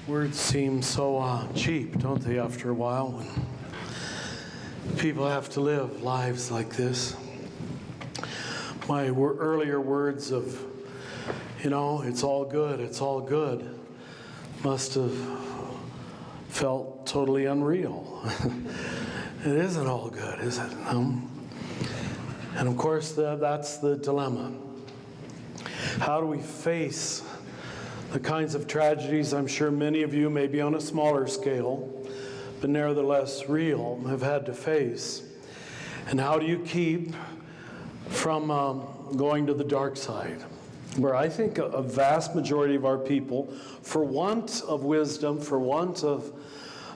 Words seem so cheap, don't they, after a while, when people have to live lives like this. My earlier words of, it's all good, must have felt totally unreal. It isn't all good, is it? And of course, that's the dilemma. How do we face the kinds of tragedies I'm sure many of you, maybe on a smaller scale, but nevertheless real, have had to face? And how do you keep from going to the dark side, where I think a vast majority of our people, for want of wisdom, for want of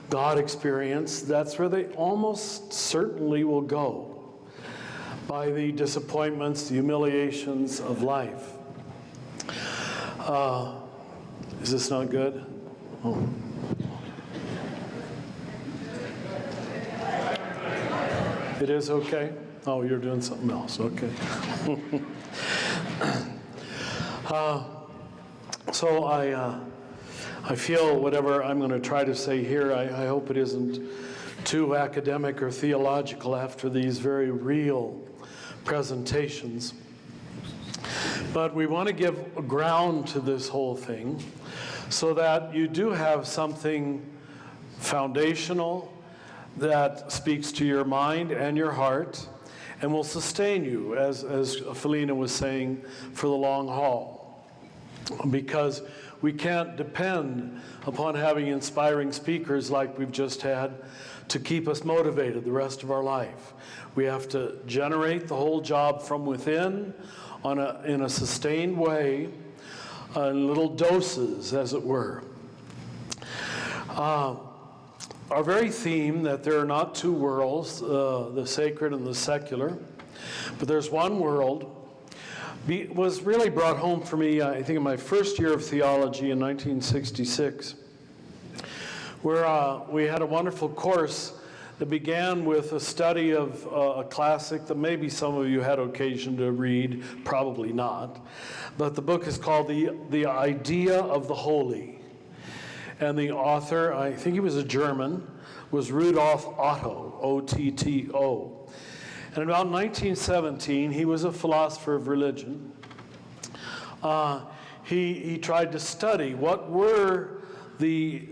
God experience, that's where they almost certainly will go, by the disappointments, the humiliations of life. Is this not good? Oh. It is okay? Oh, you're doing something else. Okay. So I feel whatever I'm going to try to say here, I hope it isn't too academic or theological after these very real presentations. But we want to give ground to this whole thing so that you do have something foundational that speaks to your mind and your heart and will sustain you, as Felina was saying, for the long haul. Because we can't depend upon having inspiring speakers like we've just had to keep us motivated the rest of our life. We have to generate the whole job from within in a sustained way, in little doses, as it were. Our very theme that there are not two worlds, the sacred and the secular, but there's one world, was really brought home for me, I think, in my first year of theology in 1966, where we had a wonderful course that began with a study of a classic that maybe some of you had occasion to read, probably not. But the book is called The Idea of the Holy. And the author, I think he was a German, was Rudolf Otto, O-T-T-O. And in about 1917, he was a philosopher of religion. He tried to study what were the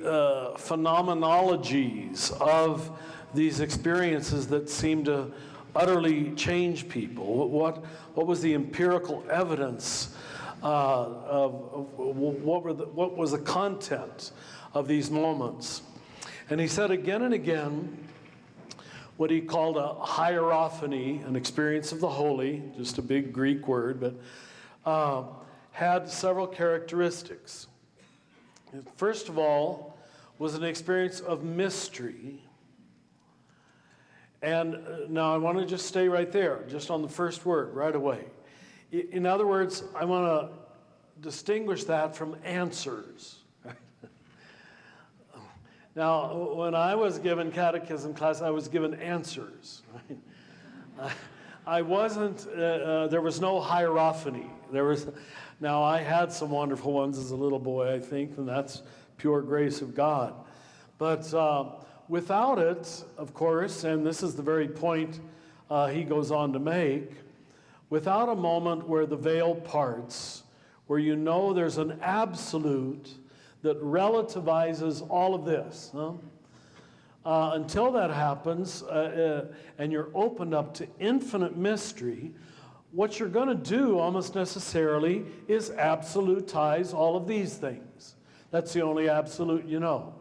phenomenologies of these experiences that seemed to utterly change people. What was the empirical evidence of what was the content of these moments? And he said again and again what he called a hierophany, an experience of the holy, just a big Greek word, but had several characteristics. First of all, was an experience of mystery. And now I want to just stay right there, just on the first word, right away. In other words, I want to distinguish that from answers. Now, when I was given catechism class, I was given answers. Right? I wasn't, there was no hierophany. Now, I had some wonderful ones as a little boy, I think, and that's pure grace of God. But without it, of course, and this is the very point he goes on to make, without a moment where the veil parts, where you know there's an absolute that relativizes all of this. Until that happens, and you're opened up to infinite mystery, what you're going to do almost necessarily is absolutize all of these things. That's the only absolute you know.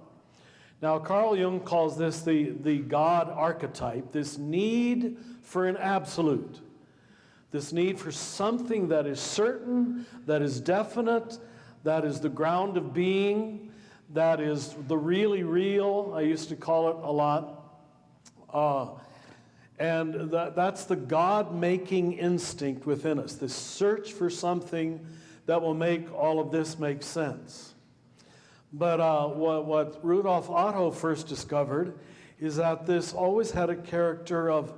Now, Carl Jung calls this the God archetype, this need for an absolute, this need for something that is certain, that is definite, that is the ground of being, that is the really real. I used to call it a lot. And that's the God-making instinct within us, this search for something that will make all of this make sense. But what Rudolf Otto first discovered is that this always had a character of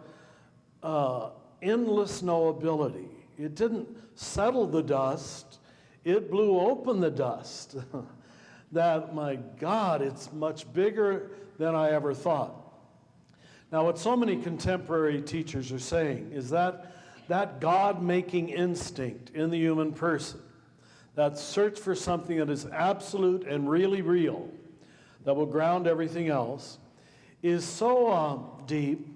endless knowability. It didn't settle the dust. It blew open the dust. that, my God, it's much bigger than I ever thought. Now, what so many contemporary teachers are saying is that God-making instinct in the human person, that search for something that is absolute and really real, that will ground everything else, is so deep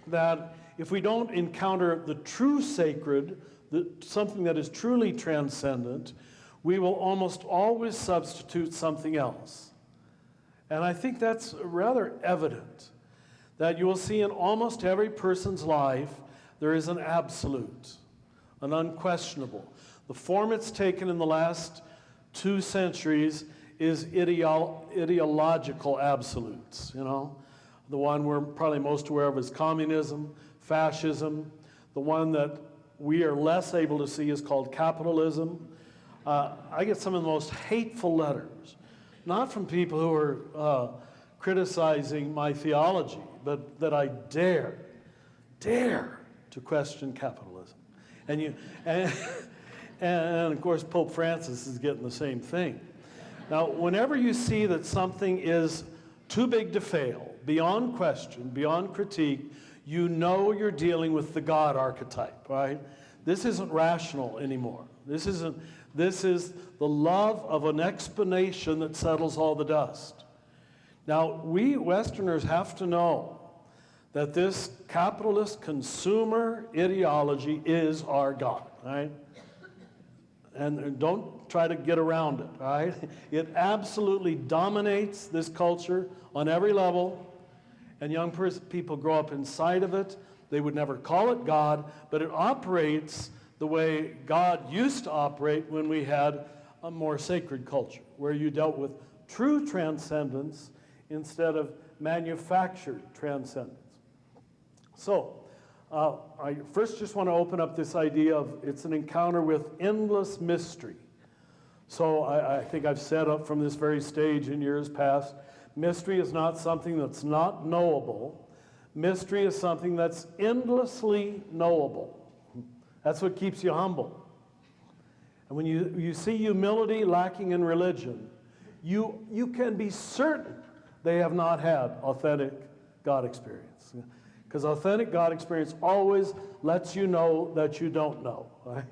that if we don't encounter the true sacred, something that is truly transcendent, we will almost always substitute something else. And I think that's rather evident, that you will see in almost every person's life there is an absolute, an unquestionable. The form it's taken in the last 2 centuries is ideological absolutes, you know. The one we're probably most aware of is communism, fascism. The one that we are less able to see is called capitalism. I get some of the most hateful letters, not from people who are criticizing my theology, but that I dare to question capitalism. And of course, Pope Francis is getting the same thing. Now, whenever you see that something is too big to fail, beyond question, beyond critique, you know you're dealing with the God archetype, right? This isn't rational anymore. This is the love of an explanation that settles all the dust. Now, we Westerners have to know that this capitalist consumer ideology is our God, right? And don't try to get around it, right? It absolutely dominates this culture on every level, and young people grow up inside of it. They would never call it God, but it operates the way God used to operate when we had a more sacred culture, where you dealt with true transcendence instead of manufactured transcendence. So, I first just want to open up this idea of it's an encounter with endless mystery. So I think I've said up from this very stage in years past, mystery is not something that's not knowable. Mystery is something that's endlessly knowable. That's what keeps you humble. And when you see humility lacking in religion, you can be certain they have not had authentic God experience. Because authentic God experience always lets you know that you don't know, right?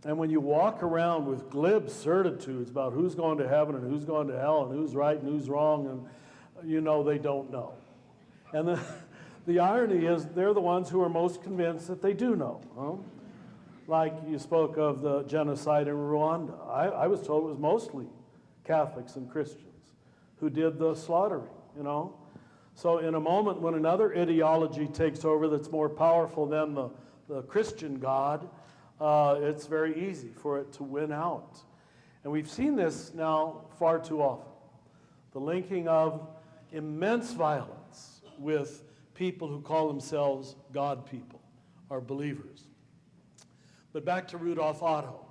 And when you walk around with glib certitudes about who's going to heaven and who's going to hell and who's right and who's wrong, and you know they don't know. And the irony is they're the ones who are most convinced that they do know. Huh? Like you spoke of the genocide in Rwanda. I was told it was mostly Catholics and Christians who did the slaughtering, you know. So in a moment when another ideology takes over that's more powerful than the Christian God, it's very easy for it to win out. And we've seen this now far too often. The linking of immense violence with people who call themselves God people, or believers. But back to Rudolf Otto.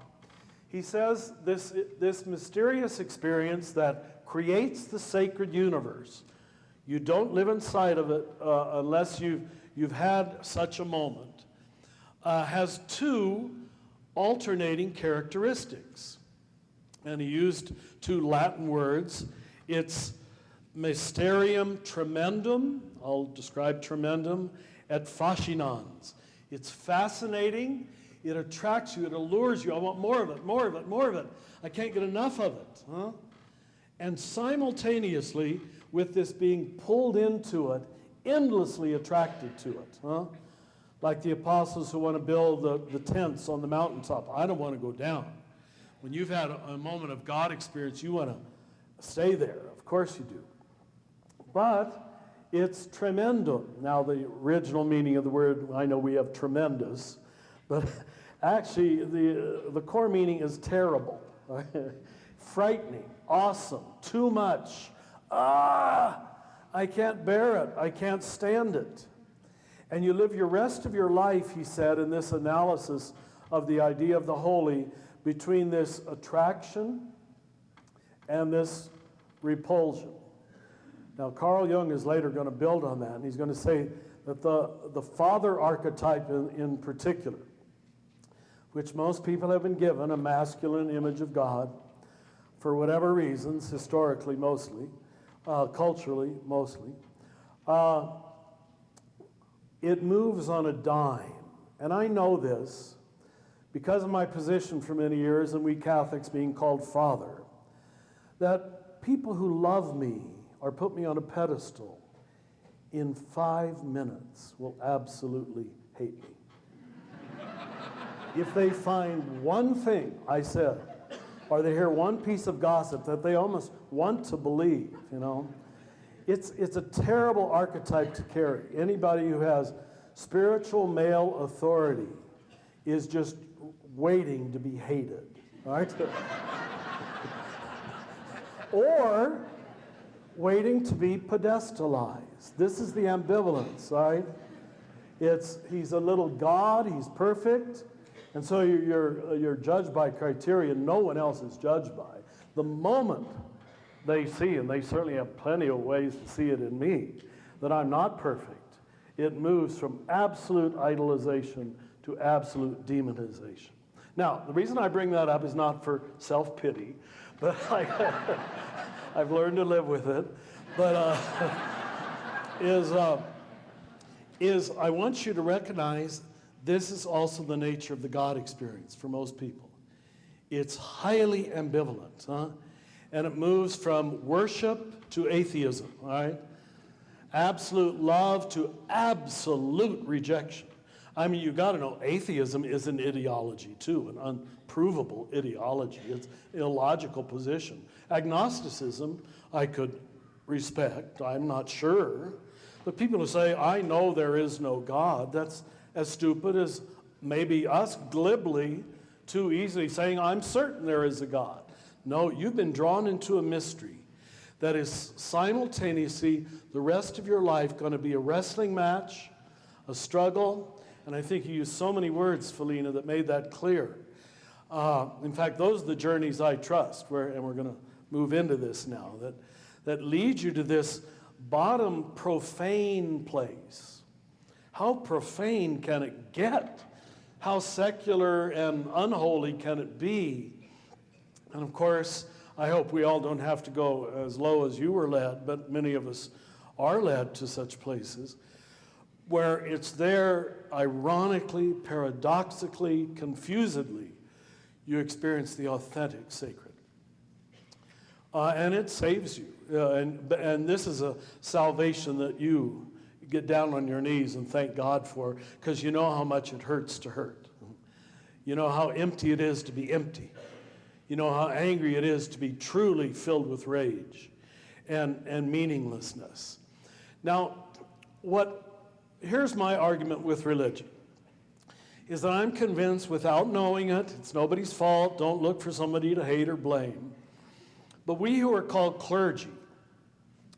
He says this mysterious experience that creates the sacred universe, you don't live inside of it unless you've had such a moment, has 2 alternating characteristics. And he used 2 Latin words. It's mysterium tremendum, I'll describe tremendum, et fascinans. It's fascinating, it attracts you, it allures you. I want more of it, more of it, more of it. I can't get enough of it. Huh? And simultaneously, with this being pulled into it, endlessly attracted to it. Huh? Like the apostles who want to build the tents on the mountaintop. I don't want to go down. When you've had a moment of God experience, you want to stay there. Of course you do. But it's tremendum. Now, the original meaning of the word, I know we have tremendous, but actually the core meaning is terrible, frightening, awesome, too much. I can't bear it. I can't stand it. And you live your rest of your life, he said, in this analysis of the idea of the holy, between this attraction and this repulsion. Now, Carl Jung is later going to build on that, and he's going to say that the father archetype in particular, which most people have been given, a masculine image of God, for whatever reasons, historically mostly, culturally mostly, it moves on a dime. And I know this because of my position for many years, and we Catholics being called Father, that people who love me or put me on a pedestal in 5 minutes will absolutely hate me. If they find one thing I said, or they hear one piece of gossip that they almost want to believe, you know, it's a terrible archetype to carry. Anybody who has spiritual male authority is just waiting to be hated, right? Or waiting to be pedestalized. This is the ambivalence, right? He's a little God, he's perfect, and so you're judged by criteria no one else is judged by. The moment they see, and they certainly have plenty of ways to see it in me, that I'm not perfect, it moves from absolute idolization to absolute demonization. Now, the reason I bring that up is not for self-pity, but I've learned to live with it, but is I want you to recognize this is also the nature of the God experience for most people. It's highly ambivalent, huh? And it moves from worship to atheism, all right? Absolute love to absolute rejection. I mean, you got to know, atheism is an ideology too, an unprovable ideology. It's an illogical position. Agnosticism, I could respect. I'm not sure. But people who say, I know there is no God, that's as stupid as maybe us glibly, too easily saying, I'm certain there is a God. No, you've been drawn into a mystery that is simultaneously the rest of your life going to be a wrestling match, a struggle, and I think you used so many words, Felina, that made that clear. In fact, those are the journeys I trust, and we're going to move into this now, that lead you to this bottom profane place. How profane can it get? How secular and unholy can it be? And of course, I hope we all don't have to go as low as you were led, but many of us are led to such places where it's there, ironically, paradoxically, confusedly, you experience the authentic sacred. And it saves you. And this is a salvation that you get down on your knees and thank God for, because you know how much it hurts to hurt. You know how empty it is to be empty. You know how angry it is to be truly filled with rage and meaninglessness. Now, here's my argument with religion, is that I'm convinced without knowing it, it's nobody's fault, don't look for somebody to hate or blame, but we who are called clergy,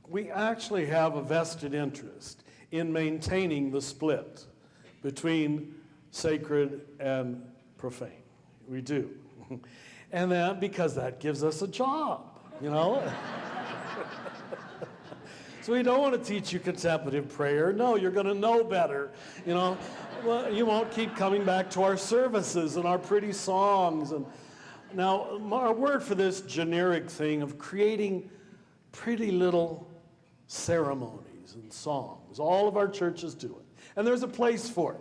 we actually have a vested interest in maintaining the split between sacred and profane. We do. And then, because that gives us a job, you know? So we don't want to teach you contemplative prayer. No, you're going to know better, you know? Well, you won't keep coming back to our services and our pretty songs. And now, our word for this generic thing of creating pretty little ceremonies and songs. All of our churches do it. And there's a place for it.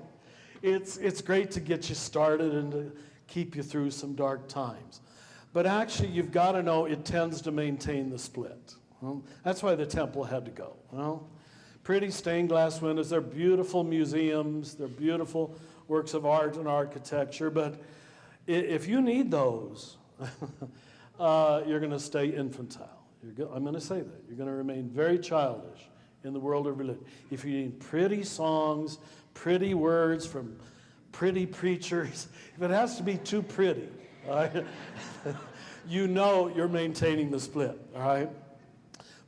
It's great to get you started and to keep you through some dark times. But actually, you've got to know it tends to maintain the split. Well, that's why the temple had to go. Well, pretty stained glass windows, they're beautiful museums, they're beautiful works of art and architecture, but if you need those, you're going to stay infantile. I'm going to say that. You're going to remain very childish in the world of religion. If you need pretty songs, pretty words from pretty preachers, if it has to be too pretty, all right, you know you're maintaining the split, all right?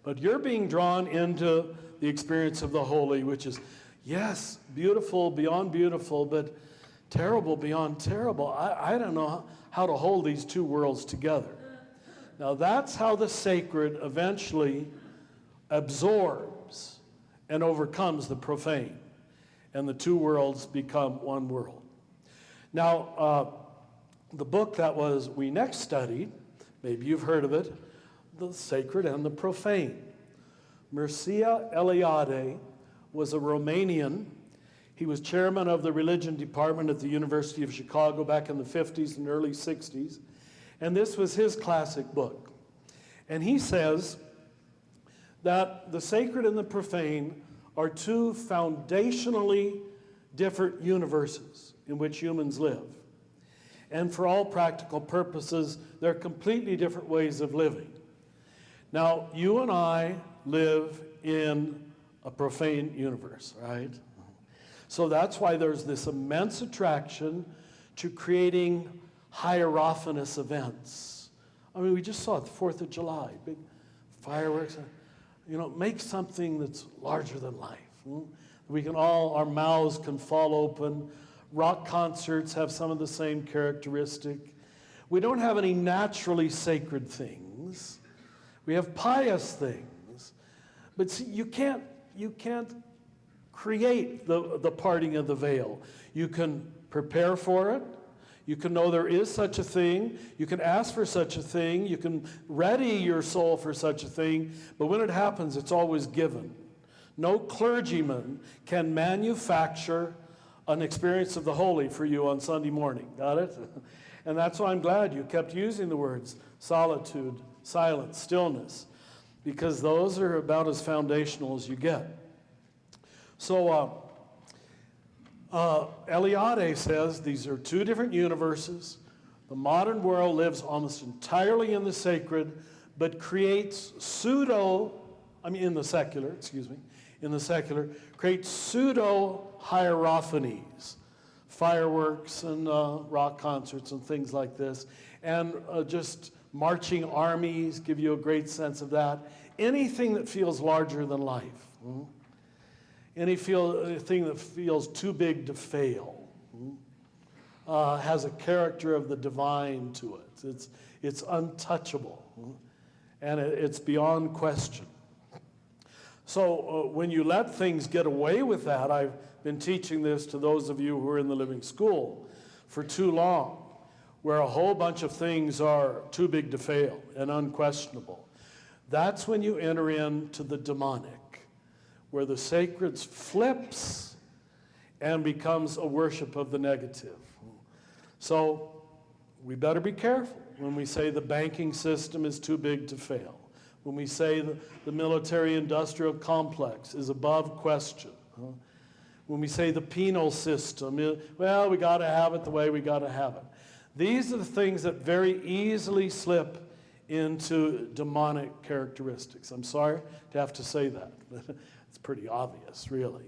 But you're being drawn into the experience of the holy, which is, yes, beautiful beyond beautiful, but terrible beyond terrible. I don't know how to hold these two worlds together. Now, that's how the sacred eventually absorbs and overcomes the profane, and the two worlds become one world. Now, the book that we next studied, Maybe you've heard of it, the sacred and the profane. Mircea Eliade was a Romanian. He was chairman of the religion department at the University of Chicago back in the 50s and early 60s. And this was his classic book. And he says that the sacred and the profane are two foundationally different universes in which humans live. And for all practical purposes, they're completely different ways of living. Now, you and I live in a profane universe, right? So that's why there's this immense attraction to creating hierophanous events. I mean, we just saw it, the 4th of July, big fireworks. You know, make something that's larger than life. We can all, our mouths can fall open. Rock concerts have some of the same characteristic. We don't have any naturally sacred things. We have pious things. But see, you can't create the parting of the veil. You can prepare for it. You can know there is such a thing. You can ask for such a thing. You can ready your soul for such a thing. But when it happens, it's always given. No clergyman can manufacture an experience of the holy for you on Sunday morning. Got it? And that's why I'm glad you kept using the words solitude, silence, stillness, because those are about as foundational as you get. So Eliade says these are two different universes. The modern world lives almost entirely in the sacred, but creates in the secular, creates pseudo-hierophanies, fireworks and rock concerts and things like this, and just marching armies give you a great sense of that. Anything that feels larger than life. Anything that feels too big to fail has a character of the divine to it. It's untouchable, and it's beyond question. So when you let things get away with that, I've been teaching this to those of you who are in the living school for too long, where a whole bunch of things are too big to fail and unquestionable. That's when you enter into the demonic, where the sacred flips and becomes a worship of the negative. So we better be careful when we say the banking system is too big to fail, when we say the military-industrial complex is above question, when we say the penal system, we got to have it the way we got to have it. These are the things that very easily slip into demonic characteristics. I'm sorry to have to say that, but it's pretty obvious, really.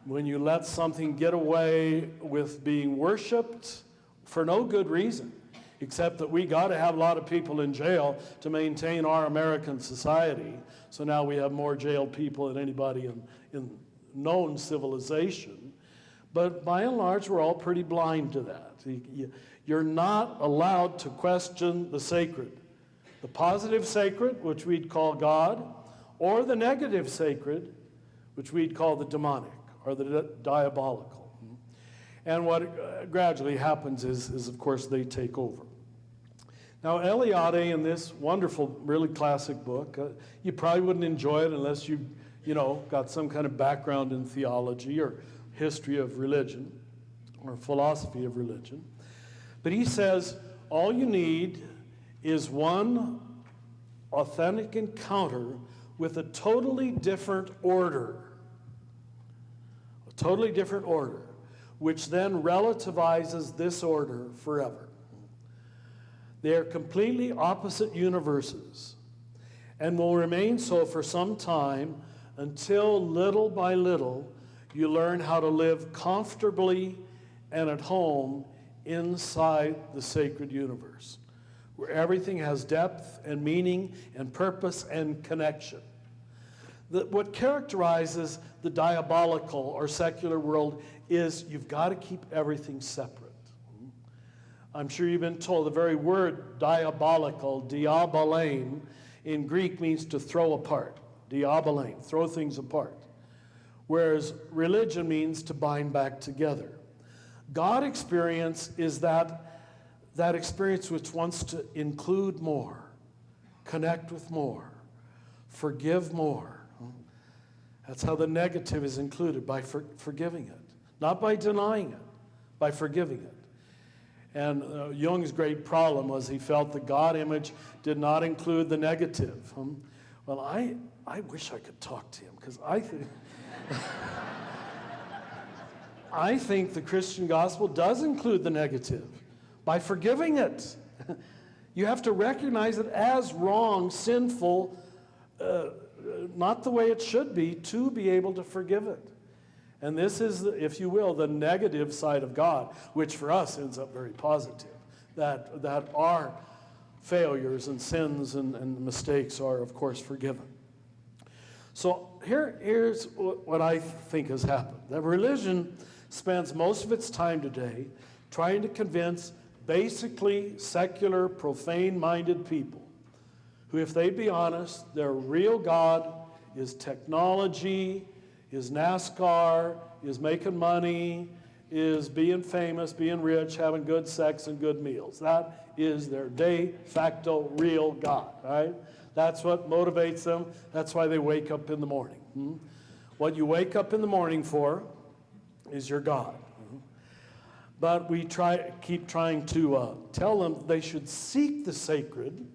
When you let something get away with being worshipped for no good reason, except that we got to have a lot of people in jail to maintain our American society. So now we have more jailed people than anybody in known civilization. But by and large, we're all pretty blind to that. You're not allowed to question the sacred. The positive sacred, which we'd call God, or the negative sacred, which we'd call the demonic or the diabolical. And what gradually happens is, of course, they take over. Now, Eliade, in this wonderful, really classic book, you probably wouldn't enjoy it unless you got some kind of background in theology or history of religion or philosophy of religion. But he says all you need is one authentic encounter with a totally different order. A totally different order, which then relativizes this order forever. They are completely opposite universes and will remain so for some time until little by little you learn how to live comfortably and at home inside the sacred universe, where everything has depth and meaning and purpose and connection. What characterizes the diabolical or secular world is you've got to keep everything separate. I'm sure you've been told the very word diabolical, diabolane, in Greek means to throw apart. Diabolane, throw things apart. Whereas religion means to bind back together. God experience is that that experience which wants to include more, connect with more, forgive more. That's how the negative is included, by forgiving it. Not by denying it, by forgiving it. And Jung's great problem was he felt the God image did not include the negative. Well, I wish I could talk to him, because I think I think the Christian gospel does include the negative by forgiving it. You have to recognize it as wrong, sinful, not the way it should be able to forgive it. And this is, if you will, the negative side of God, which for us ends up very positive, that our failures and sins and mistakes are, of course, forgiven. So here's what I think has happened. That religion spends most of its time today trying to convince basically secular, profane-minded people who, if they'd be honest, their real God is technology, is NASCAR, is making money, is being famous, being rich, having good sex and good meals. That is their de facto real God, right? That's what motivates them. That's why they wake up in the morning. What you wake up in the morning for is your God. But we keep trying to tell them they should seek the sacred.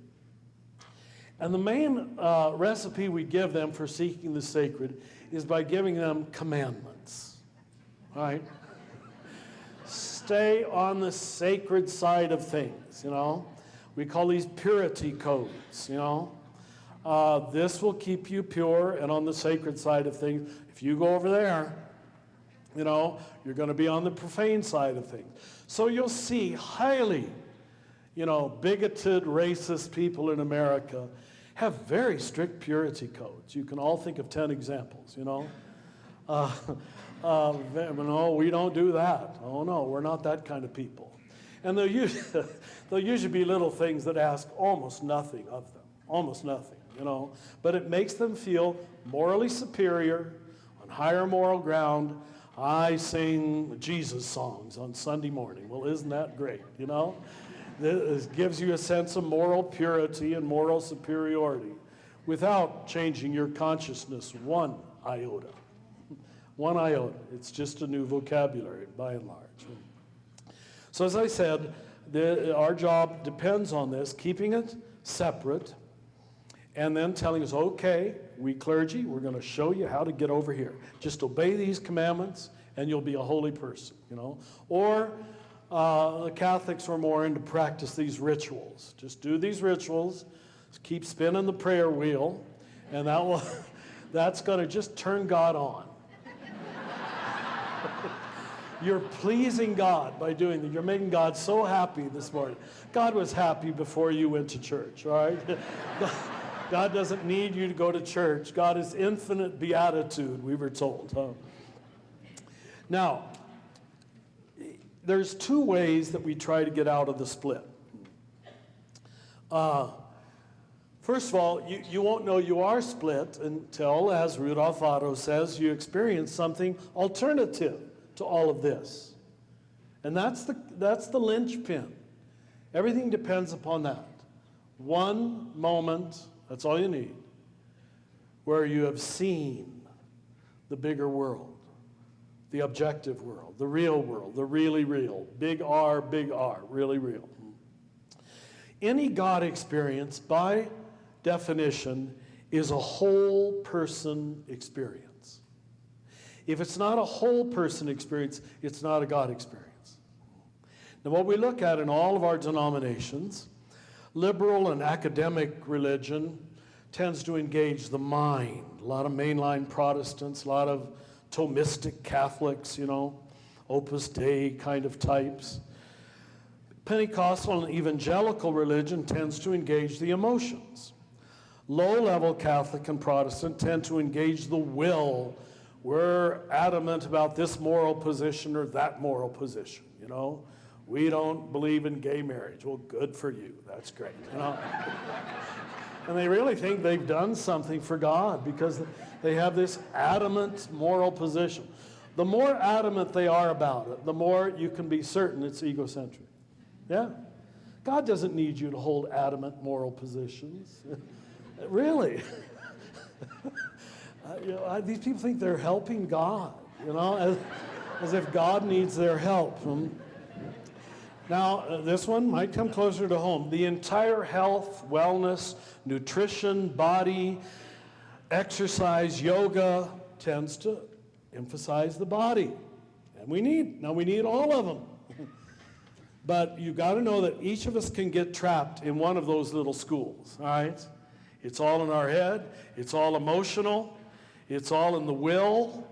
And the main recipe we give them for seeking the sacred is by giving them commandments. All right? Stay on the sacred side of things, you know. We call these purity codes, you know. This will keep you pure and on the sacred side of things. If you go over there, you know, you're going to be on the profane side of things. So you'll see highly, you know, bigoted, racist people in America have very strict purity codes. You can all think of 10 examples, you know. No, we don't do that. Oh, no, we're not that kind of people. And they'll usually be little things that ask almost nothing of them, almost nothing, you know. But it makes them feel morally superior, on higher moral ground. I sing Jesus songs on Sunday morning. Well, isn't that great, you know? This gives you a sense of moral purity and moral superiority without changing your consciousness one iota. One iota. It's just a new vocabulary, by and large. So as I said, our job depends on this, keeping it separate, and then telling us, okay, we clergy, we're going to show you how to get over here. Just obey these commandments, and you'll be a holy person, you know. Or the Catholics are more into practice these rituals. Just do these rituals, keep spinning the prayer wheel, and that's going to just turn God on. You're pleasing God by doing that. You're making God so happy this morning. God was happy before you went to church, all right? God doesn't need you to go to church. God is infinite beatitude, we were told. Huh? Now, there's two ways that we try to get out of the split. First of all, you won't know you are split until, as Rudolf Otto says, you experience something alternative to all of this. And that's the linchpin. Everything depends upon that. One moment, that's all you need, where you have seen the bigger world, the objective world, the real, the really real, big R, really real. Any God experience, by definition, is a whole person experience. If it's not a whole person experience, it's not a God experience. Now, what we look at in all of our denominations, liberal and academic religion tends to engage the mind. A lot of mainline Protestants, a lot of Thomistic Catholics, you know, Opus Dei kind of types. Pentecostal and evangelical religion tends to engage the emotions. Low-level Catholic and Protestant tend to engage the will. We're adamant about this moral position or that moral position, you know. We don't believe in gay marriage. Well, good for you. That's great, you know. And they really think they've done something for God because they have this adamant moral position. The more adamant they are about it, the more you can be certain it's egocentric. Yeah. God doesn't need you to hold adamant moral positions. Really. These people think they're helping God, as if God needs their help. Now, this one might come closer to home. The entire health, wellness, nutrition, body, exercise, yoga tends to emphasize the body. And we need all of them. But you've got to know that each of us can get trapped in one of those little schools, all right? It's all in our head. It's all emotional. It's all in the will,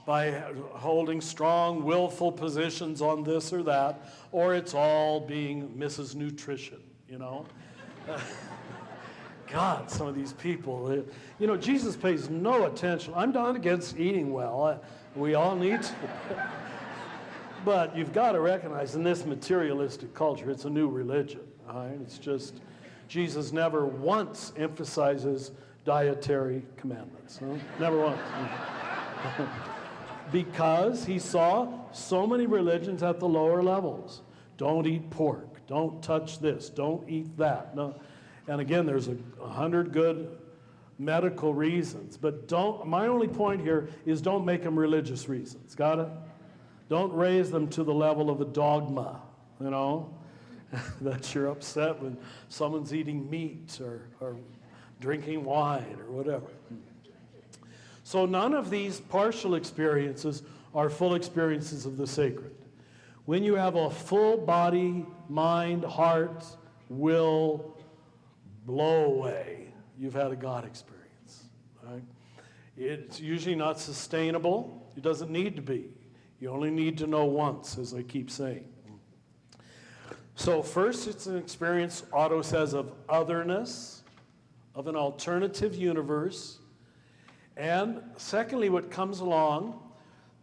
by holding strong, willful positions on this or that, or it's all being Mrs. Nutrition, God, some of these people, Jesus pays no attention. I'm not against eating well. We all need to. But you've got to recognize in this materialistic culture, it's a new religion, all right? It's just, Jesus never once emphasizes dietary commandments. Huh? Never once. Because he saw so many religions at the lower levels. Don't eat pork. Don't touch this. Don't eat that. No. And again, there's 100 good medical reasons. But my only point here is don't make them religious reasons. Got it? Don't raise them to the level of a dogma, that you're upset when someone's eating meat or drinking wine or whatever. So none of these partial experiences are full experiences of the sacred. When you have a full body, mind, heart, will blow away, you've had a God experience. Right? It's usually not sustainable. It doesn't need to be. You only need to know once, as I keep saying. So first, it's an experience, Otto says, of otherness, of an alternative universe. And secondly, what comes along,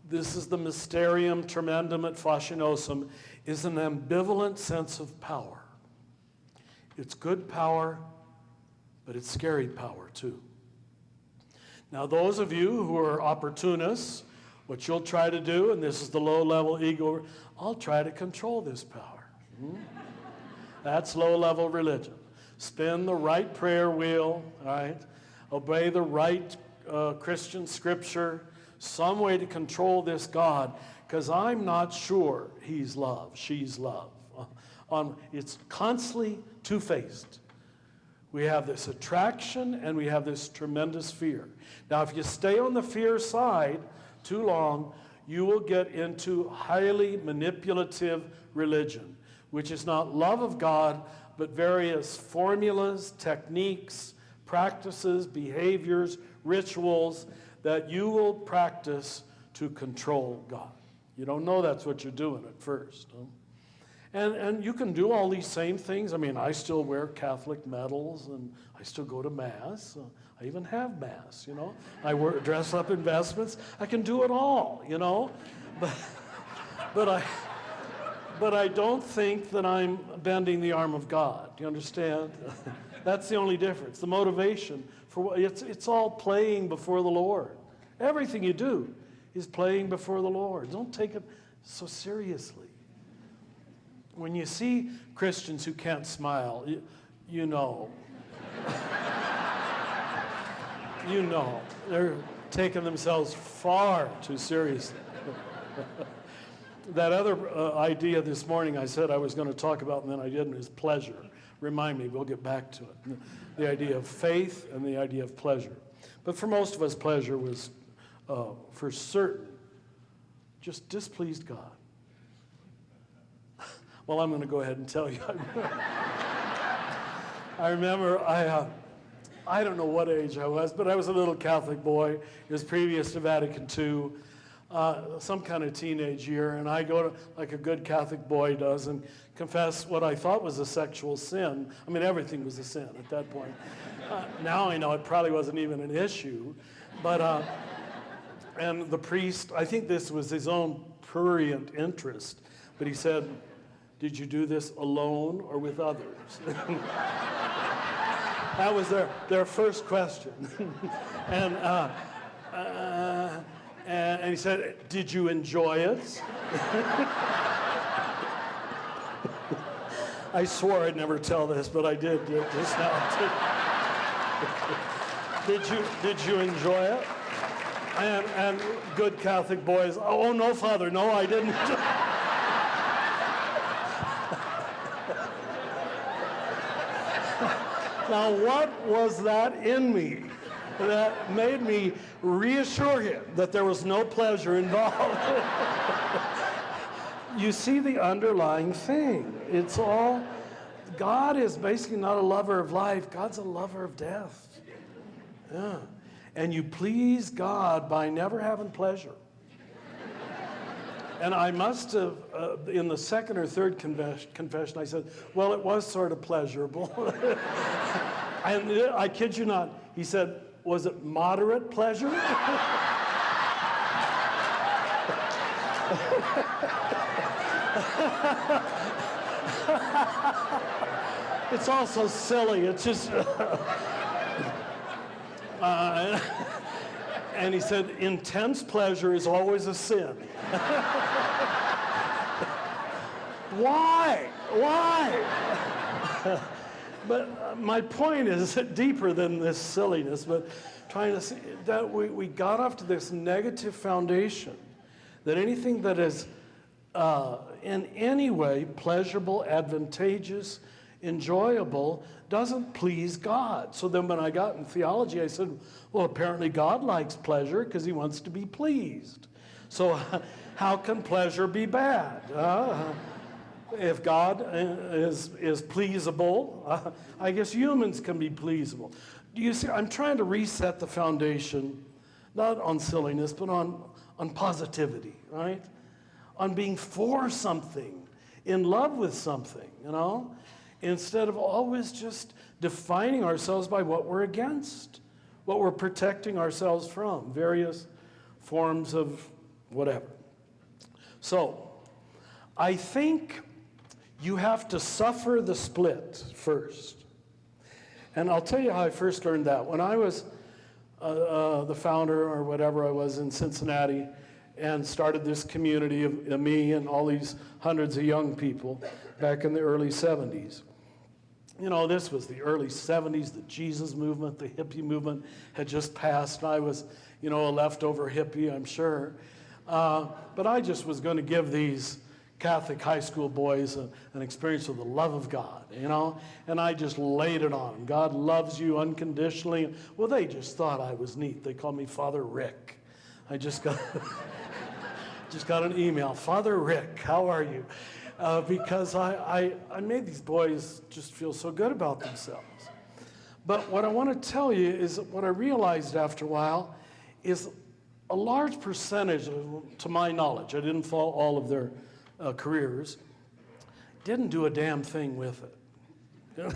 this is the mysterium tremendum et fascinosum, is an ambivalent sense of power. It's good power, but it's scary power too. Now, those of you who are opportunists, what you'll try to do, and this is the low-level ego, I'll try to control this power. That's low-level religion. Spin the right prayer wheel, all right? Obey the right Christian scripture, some way to control this God, because I'm not sure he's love, she's love. It's constantly two-faced. We have this attraction and we have this tremendous fear. Now, if you stay on the fear side too long, you will get into highly manipulative religion, which is not love of God, but various formulas, techniques, practices, behaviors, rituals that you will practice to control God. You don't know that's what you're doing at first. Huh? And you can do all these same things. I mean, I still wear Catholic medals, and I still go to Mass. I even have Mass, I dress up in vestments. I can do it all, But I don't think that I'm bending the arm of God. Do you understand? That's the only difference. The motivation for it's all playing before the Lord. Everything you do is playing before the Lord. Don't take it so seriously. When you see Christians who can't smile, you know they're taking themselves far too seriously. That other idea this morning I said I was going to talk about and then I didn't is pleasure. Remind me, we'll get back to it. The idea of faith and the idea of pleasure. But for most of us, pleasure was, for certain, just displeased God. Well, I'm going to go ahead and tell you. I remember, I don't know what age I was, but I was a little Catholic boy. It was previous to Vatican II, some kind of teenage year, and I go to, like a good Catholic boy does, and confess what I thought was a sexual sin. I mean, everything was a sin at that point. Now I know it probably wasn't even an issue, but, and the priest, I think this was his own prurient interest, but he said, "Did you do this alone or with others?" That was their first question. And he said, "Did you enjoy it?" I swore I'd never tell this, but I did just now. Did you enjoy it? And good Catholic boys, oh no, Father, no, I didn't. Now, what was that in me that made me reassure him that there was no pleasure involved? You see the underlying thing. It's all, God is basically not a lover of life. God's a lover of death. Yeah. And you please God by never having pleasure. And I must have, in the second or third confession, I said, well, it was sort of pleasurable. And I kid you not, he said, was it moderate pleasure? It's also silly. It's just... and he said, intense pleasure is always a sin. Why? But my point is deeper than this silliness, but trying to see that we got off to this negative foundation, that anything that is in any way pleasurable, advantageous, enjoyable, doesn't please God. So then when I got in theology, I said, well, apparently God likes pleasure because he wants to be pleased. So how can pleasure be bad? If God is pleasable, I guess humans can be pleasable. Do you see, I'm trying to reset the foundation, not on silliness, but on positivity, right? On being for something, in love with something, you know? Instead of always just defining ourselves by what we're against, what we're protecting ourselves from, various forms of whatever. So, I think you have to suffer the split first. And I'll tell you how I first learned that. When I was the founder or whatever I was in Cincinnati and started this community of me and all these hundreds of young people back in the early 70s. You know, this was the early 70s, the Jesus movement, the hippie movement had just passed. I was, you know, a leftover hippie, I'm sure. But I just was going to give these Catholic high school boys an experience of the love of God, you know? And I just laid it on them. God loves you unconditionally. Well, they just thought I was neat. They called me Father Rick. I just got an email, Father Rick, how are you? Because I made these boys just feel so good about themselves. But what I want to tell you is what I realized after a while is a large percentage, to my knowledge, I didn't follow all of their careers, didn't do a damn thing with it.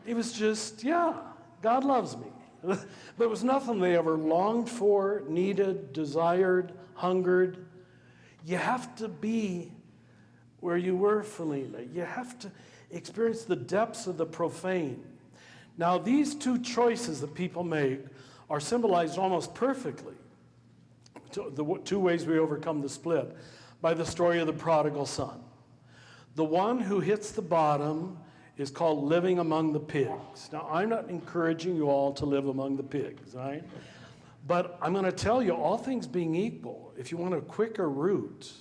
It was just, yeah, God loves me. But it was nothing they ever longed for, needed, desired, hungered. You have to be where you were, Felina. You have to experience the depths of the profane. Now, these two choices that people make are symbolized almost perfectly, the two ways we overcome the split, by the story of the prodigal son. The one who hits the bottom is called living among the pigs. Now, I'm not encouraging you all to live among the pigs, right? But I'm going to tell you, all things being equal, if you want a quicker route,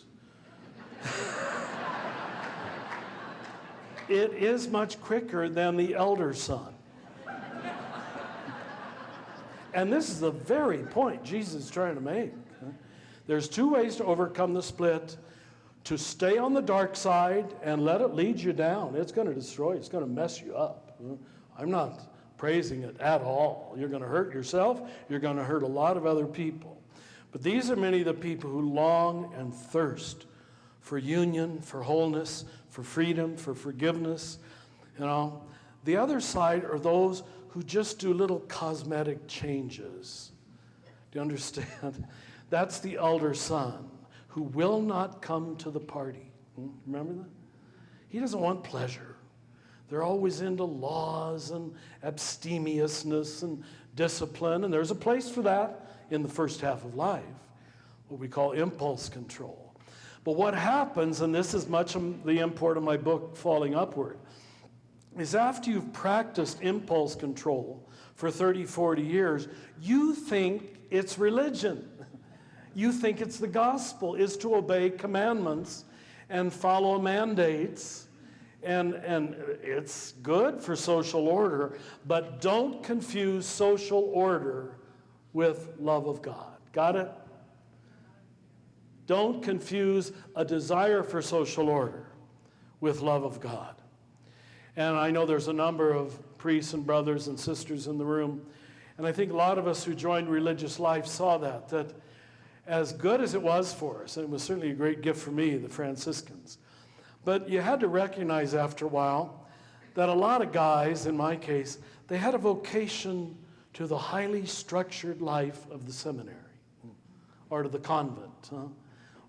it is much quicker than the elder son. And this is the very point Jesus is trying to make. There's two ways to overcome the split: to stay on the dark side and let it lead you down. It's going to destroy you. It's going to mess you up. I'm not praising it at all. You're going to hurt yourself. You're going to hurt a lot of other people. But these are many of the people who long and thirst for union, for wholeness, for freedom, for forgiveness. You know, the other side are those who just do little cosmetic changes. Do you understand? That's the elder son who will not come to the party. Remember that? He doesn't want pleasure. They're always into laws and abstemiousness and discipline, and there's a place for that in the first half of life, what we call impulse control. But what happens, and this is much of the import of my book, Falling Upward, is after you've practiced impulse control for 30, 40 years, you think it's religion. You think it's the gospel, is to obey commandments and follow mandates. And it's good for social order, but don't confuse social order with love of God. Got it? Don't confuse a desire for social order with love of God. And I know there's a number of priests and brothers and sisters in the room, and I think a lot of us who joined religious life saw that as good as it was for us, and it was certainly a great gift for me, the Franciscans, but you had to recognize after a while that a lot of guys, in my case, they had a vocation to the highly structured life of the seminary or to the convent.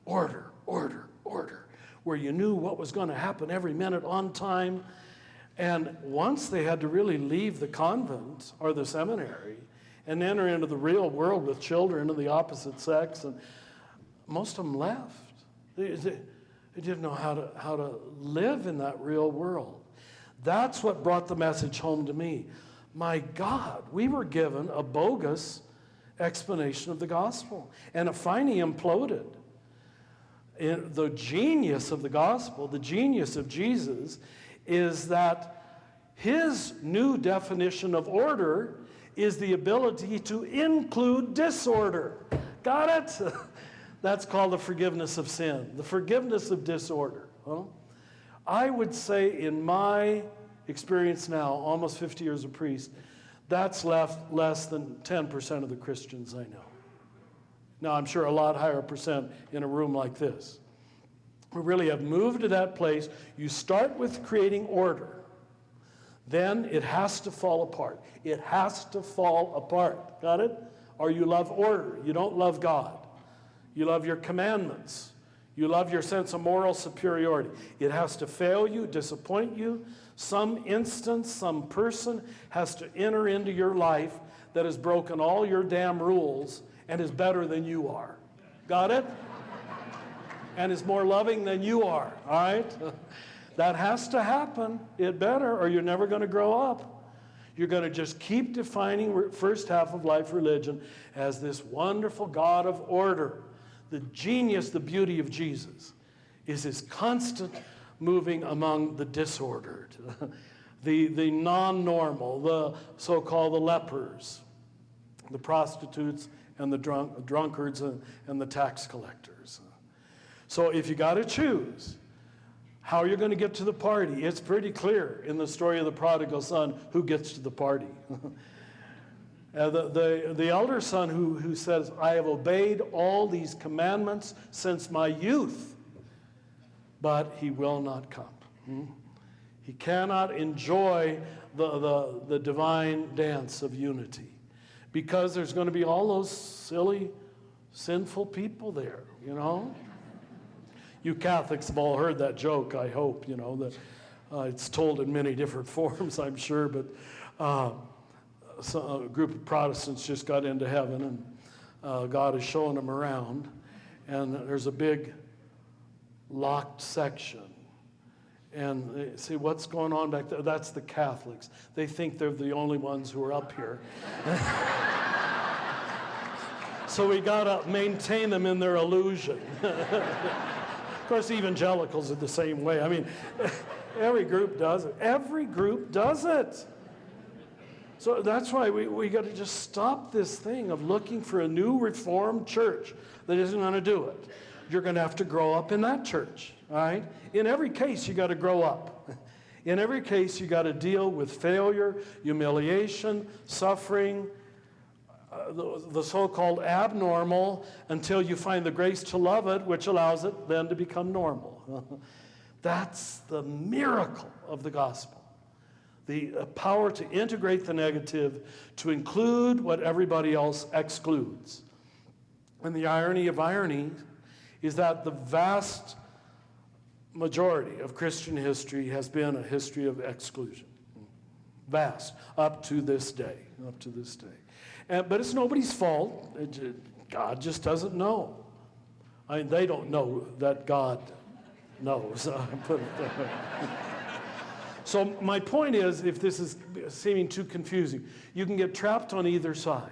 Order, order, order, where you knew what was going to happen every minute on time. And once they had to really leave the convent or the seminary and enter into the real world with children of the opposite sex, and most of them left. They didn't know how to live in that real world. That's what brought the message home to me. My God, we were given a bogus explanation of the gospel, and it finally imploded. The genius of the gospel, the genius of Jesus, is that his new definition of order is the ability to include disorder. Got it? That's called the forgiveness of sin, the forgiveness of disorder. I would say in my experience now, almost 50 years a priest, that's left less than 10% of the Christians I know. Now, I'm sure a lot higher percent in a room like this. We really have moved to that place. You start with creating order. Then it has to fall apart. It has to fall apart. Got it? Or you love order. You don't love God. You love your commandments. You love your sense of moral superiority. It has to fail you, disappoint you. Some instance, some person has to enter into your life that has broken all your damn rules and is better than you are. Got it? And is more loving than you are, all right? That has to happen. It better, or you're never going to grow up. You're going to just keep defining first half of life religion as this wonderful God of order. The genius, the beauty of Jesus is his constant moving among the disordered, the non-normal, the so-called the lepers, the prostitutes, and the drunkards and the tax collectors. So if you got to choose how you're going to get to the party, it's pretty clear in the story of the prodigal son who gets to the party. The elder son who says, I have obeyed all these commandments since my youth, but he will not come. He cannot enjoy the divine dance of unity, because there's going to be all those silly, sinful people there, you know. You Catholics have all heard that joke, I hope, you know, that it's told in many different forms, I'm sure, but a group of Protestants just got into heaven, and God is showing them around, and there's a big locked section. And they say, what's going on back there? That's the Catholics. They think they're the only ones who are up here. So we got to maintain them in their illusion. Of course, evangelicals are the same way. I mean, every group does it. Every group does it. So that's why we got to just stop this thing of looking for a new Reformed church that isn't going to do it. You're going to have to grow up in that church, all right? In every case, you got to grow up. In every case, you got to deal with failure, humiliation, suffering, the so-called abnormal, until you find the grace to love it, which allows it then to become normal. That's the miracle of the gospel. The power to integrate the negative, to include what everybody else excludes. And the irony of irony is that the vast majority of Christian history has been a history of exclusion. Vast, up to this day, up to this day. But it's nobody's fault. God just doesn't know. I mean, they don't know that God knows. Put it that way. So my point is, if this is seeming too confusing, you can get trapped on either side.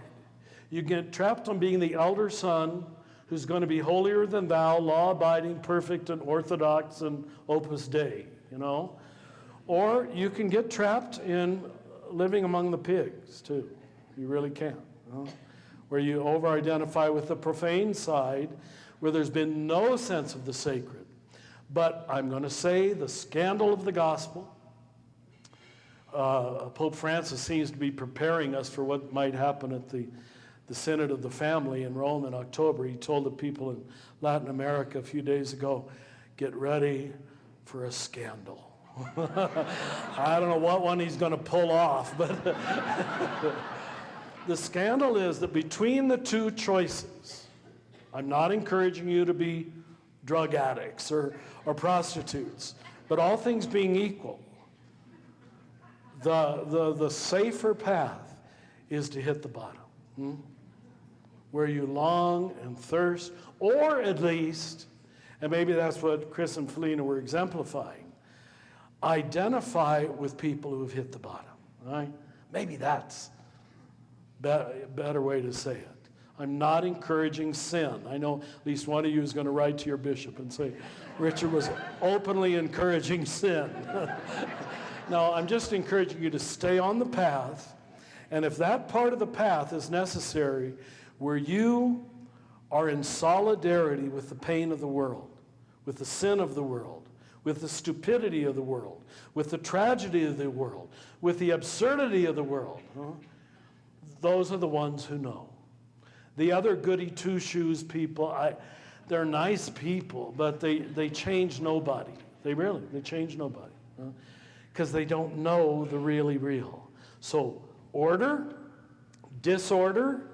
You get trapped on being the elder son who's going to be holier than thou, law-abiding, perfect, and orthodox, and Opus Dei, you know? Or you can get trapped in living among the pigs, too. You really can. You know? Where you over-identify with the profane side, where there's been no sense of the sacred. But I'm going to say the scandal of the gospel. Pope Francis seems to be preparing us for what might happen at the Synod of the Family in Rome in October. He told the people in Latin America a few days ago, get ready for a scandal. I don't know what one he's going to pull off, but the scandal is that between the two choices, I'm not encouraging you to be drug addicts or prostitutes, but all things being equal, the safer path is to hit the bottom, where you long and thirst, or at least, and maybe that's what Chris and Felina were exemplifying, identify with people who have hit the bottom, right? Maybe that's a better way to say it. I'm not encouraging sin. I know at least one of you is going to write to your bishop and say, Richard was openly encouraging sin. No, I'm just encouraging you to stay on the path, and if that part of the path is necessary, where you are in solidarity with the pain of the world, with the sin of the world, with the stupidity of the world, with the tragedy of the world, with the absurdity of the world, those are the ones who know. The other goody two-shoes people, they're nice people, but they change nobody. They change nobody. Because they don't know the really real. So order, disorder,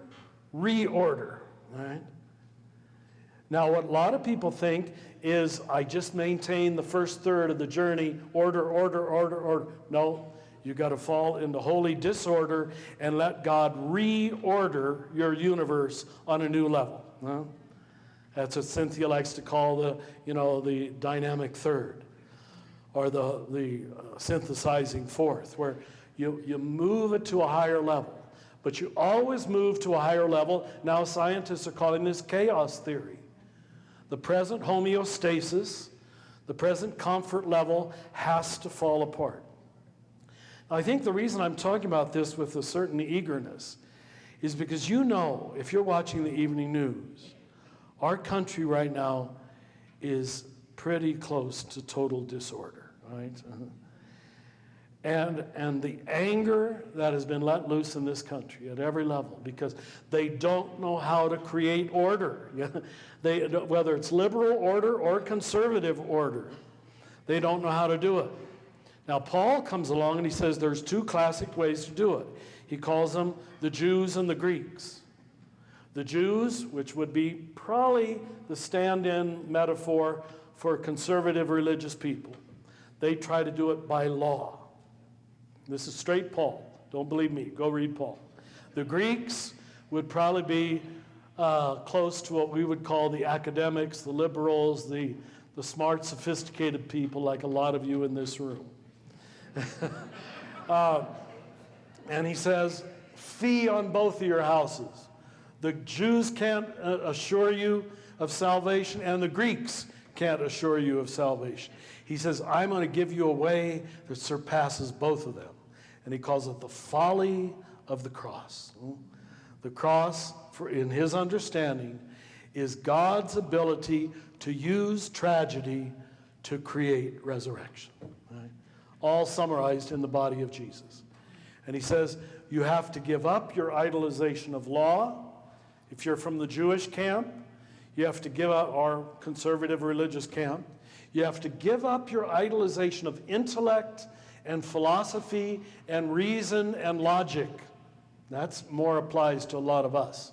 reorder, right? Now, what a lot of people think is, I just maintain the first third of the journey, order, order, order, order. No, you got to fall into holy disorder and let God reorder your universe on a new level. Huh? That's what Cynthia likes to call the dynamic third, or the synthesizing fourth, where you move it to a higher level. But you always move to a higher level. Now scientists are calling this chaos theory. The present homeostasis, the present comfort level has to fall apart. Now, I think the reason I'm talking about this with a certain eagerness is because if you're watching the evening news, our country right now is pretty close to total disorder, right? And the anger that has been let loose in this country at every level, because they don't know how to create order. Whether it's liberal order or conservative order, they don't know how to do it. Now, Paul comes along and he says there's two classic ways to do it. He calls them the Jews and the Greeks. The Jews, which would be probably the stand-in metaphor for conservative religious people, they try to do it by law. This is straight Paul. Don't believe me. Go read Paul. The Greeks would probably be close to what we would call the academics, the liberals, the smart, sophisticated people like a lot of you in this room. And he says, fee on both of your houses. The Jews can't assure you of salvation, and the Greeks can't assure you of salvation. He says, I'm going to give you a way that surpasses both of them. And he calls it the folly of the cross. The cross, in his understanding, is God's ability to use tragedy to create resurrection. Right? All summarized in the body of Jesus. And he says, you have to give up your idolization of law. If you're from the Jewish camp, you have to give up our conservative religious camp. You have to give up your idolization of intellect and philosophy and reason and logic. That's more applies to a lot of us.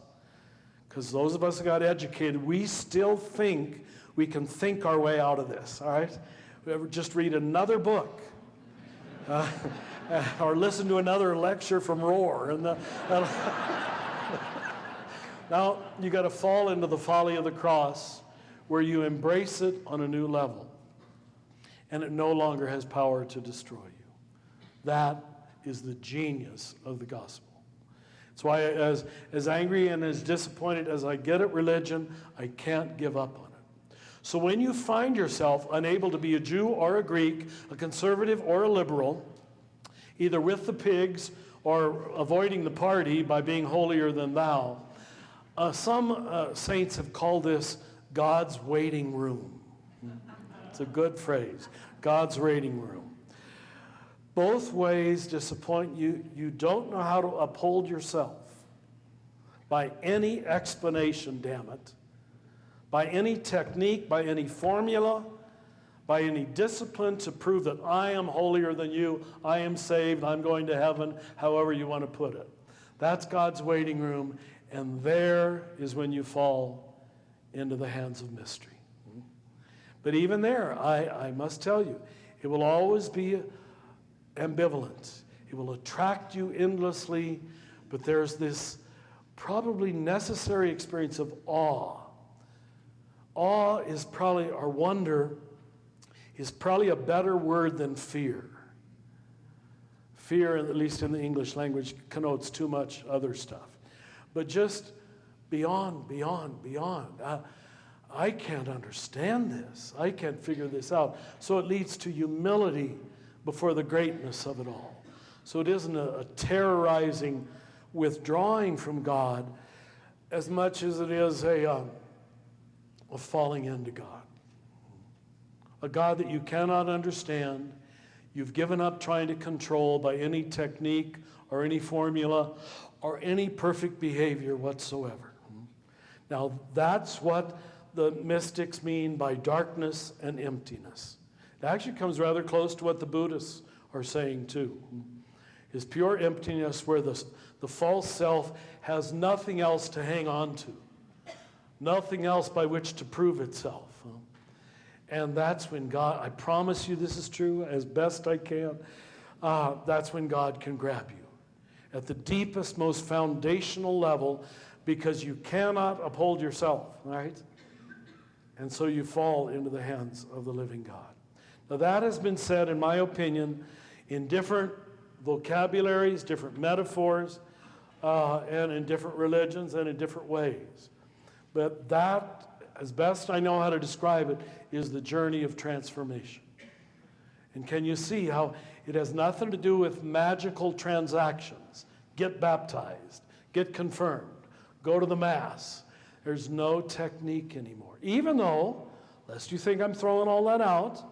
Because those of us who got educated, we still think we can think our way out of this, all right? We ever just read another book or listen to another lecture from Rohr. Now, you got to fall into the folly of the cross, where you embrace it on a new level, and it no longer has power to destroy you. That is the genius of the gospel. That's why as angry and as disappointed as I get at religion, I can't give up on it. So when you find yourself unable to be a Jew or a Greek, a conservative or a liberal, either with the pigs or avoiding the party by being holier than thou, some saints have called this God's waiting room. It's a good phrase, God's waiting room. Both ways disappoint you. You don't know how to uphold yourself by any explanation, damn it, by any technique, by any formula, by any discipline to prove that I am holier than you, I am saved, I'm going to heaven, however you want to put it. That's God's waiting room, and there is when you fall into the hands of mystery. But even there, I must tell you, it will always be ambivalent. It will attract you endlessly, but there's this probably necessary experience of awe. Awe is probably, or wonder, is probably a better word than fear. Fear, at least in the English language, connotes too much other stuff. But just beyond. I can't understand this. I can't figure this out. So it leads to humility before the greatness of it all. So it isn't a terrorizing withdrawing from God as much as it is a falling into God. A God that you cannot understand, you've given up trying to control by any technique or any formula or any perfect behavior whatsoever. Now that's what the mystics mean by darkness and emptiness. It actually comes rather close to what the Buddhists are saying too. Is pure emptiness where the false self has nothing else to hang on to, nothing else by which to prove itself. And that's when God, I promise you this is true as best I can, that's when God can grab you at the deepest, most foundational level, because you cannot uphold yourself, right? And so you fall into the hands of the living God. Now that has been said, in my opinion, in different vocabularies, different metaphors, and in different religions and in different ways. But that, as best I know how to describe it, is the journey of transformation. And can you see how it has nothing to do with magical transactions? Get baptized, get confirmed, go to the Mass. There's no technique anymore. Even though, lest you think I'm throwing all that out,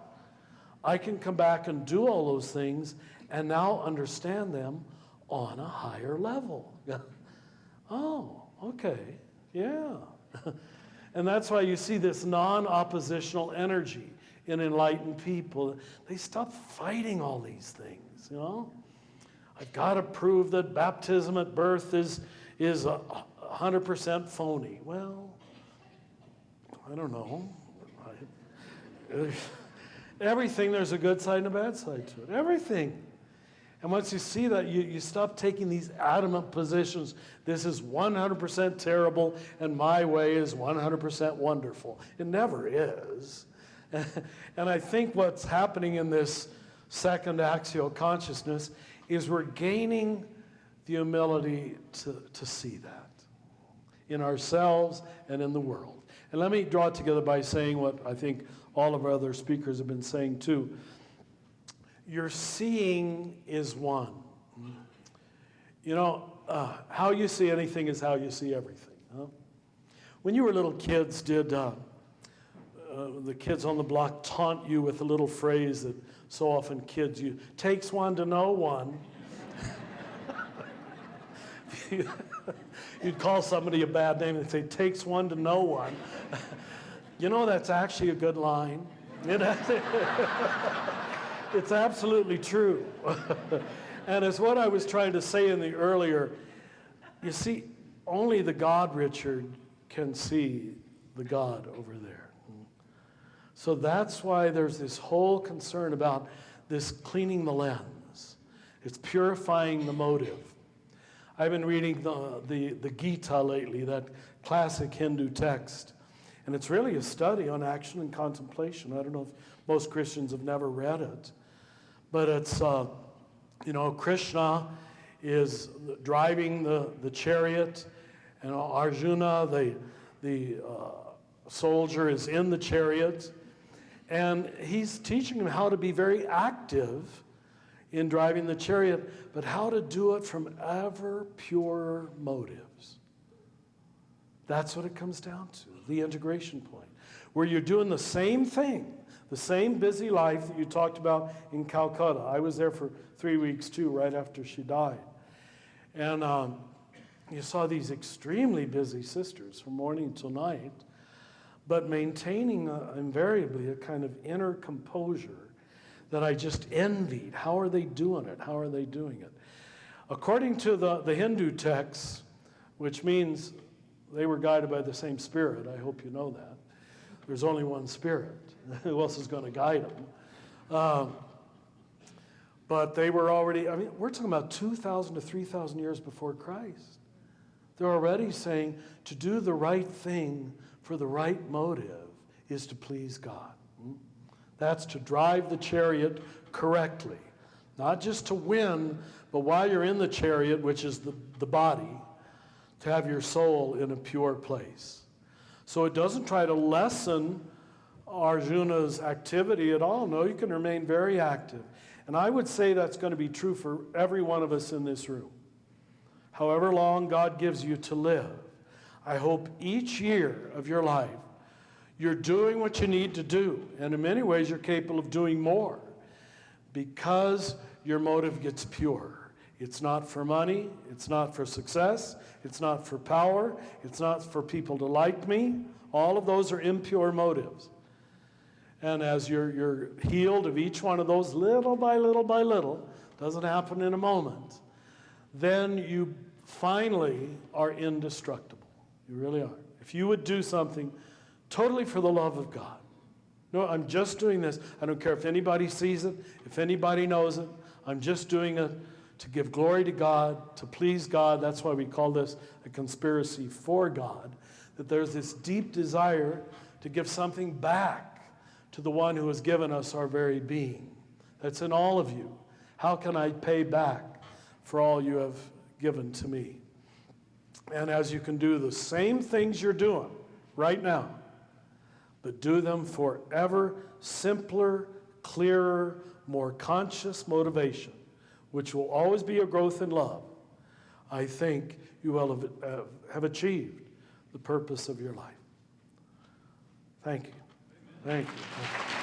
I can come back and do all those things and now understand them on a higher level. Oh, okay, yeah. And that's why you see this non-oppositional energy in enlightened people. They stop fighting all these things, you know? I've got to prove that baptism at birth is 100% phony. Well, I don't know. Everything, there's a good side and a bad side to it. Everything. And once you see that, you stop taking these adamant positions. This is 100% terrible, and my way is 100% wonderful. It never is. And I think what's happening in this second axial consciousness is we're gaining the humility to see that in ourselves and in the world. And let me draw it together by saying what I think all of our other speakers have been saying too. Your seeing is one. You know, how you see anything is how you see everything. Huh? When you were little kids, did the kids on the block taunt you with a little phrase that so often kids use? Takes one to know one. You'd call somebody a bad name and say, takes one to know one. You know, that's actually a good line. It's absolutely true. And it's what I was trying to say in the earlier, you see, only the God, Richard, can see the God over there. So that's why there's this whole concern about this cleaning the lens. It's purifying the motive. I've been reading the Gita lately, that classic Hindu text. And it's really a study on action and contemplation. I don't know if most Christians have never read it. But it's, Krishna is driving the chariot, and Arjuna, the soldier, is in the chariot. And he's teaching him how to be very active in driving the chariot, but how to do it from ever purer motives. That's what it comes down to, the integration point, where you're doing the same thing, the same busy life that you talked about in Calcutta. I was there for 3 weeks too, right after she died. And you saw these extremely busy sisters from morning till night, but maintaining invariably a kind of inner composure that I just envied. How are they doing it? How are they doing it? According to the Hindu texts, which means they were guided by the same spirit, I hope you know that. There's only one spirit. Who else is going to guide them? But they were already, we're talking about 2,000 to 3,000 years before Christ. They're already saying to do the right thing for the right motive is to please God. That's to drive the chariot correctly. Not just to win, but while you're in the chariot, which is the body, to have your soul in a pure place. So it doesn't try to lessen Arjuna's activity at all. No, you can remain very active. And I would say that's going to be true for every one of us in this room. However long God gives you to live, I hope each year of your life, you're doing what you need to do. And in many ways, you're capable of doing more because your motive gets pure. It's not for money. It's not for success. It's not for power. It's not for people to like me. All of those are impure motives. And as you're healed of each one of those little by little by little, doesn't happen in a moment, then you finally are indestructible. You really are. If you would do something totally for the love of God. No, I'm just doing this. I don't care if anybody sees it, if anybody knows it. I'm just doing it to give glory to God, to please God. That's why we call this a conspiracy for God, that there's this deep desire to give something back to the one who has given us our very being. That's in all of you. How can I pay back for all you have given to me? And as you can do the same things you're doing right now, but do them for ever simpler, clearer, more conscious motivation, which will always be a growth in love, I think you will have achieved the purpose of your life. Thank you. Thank you.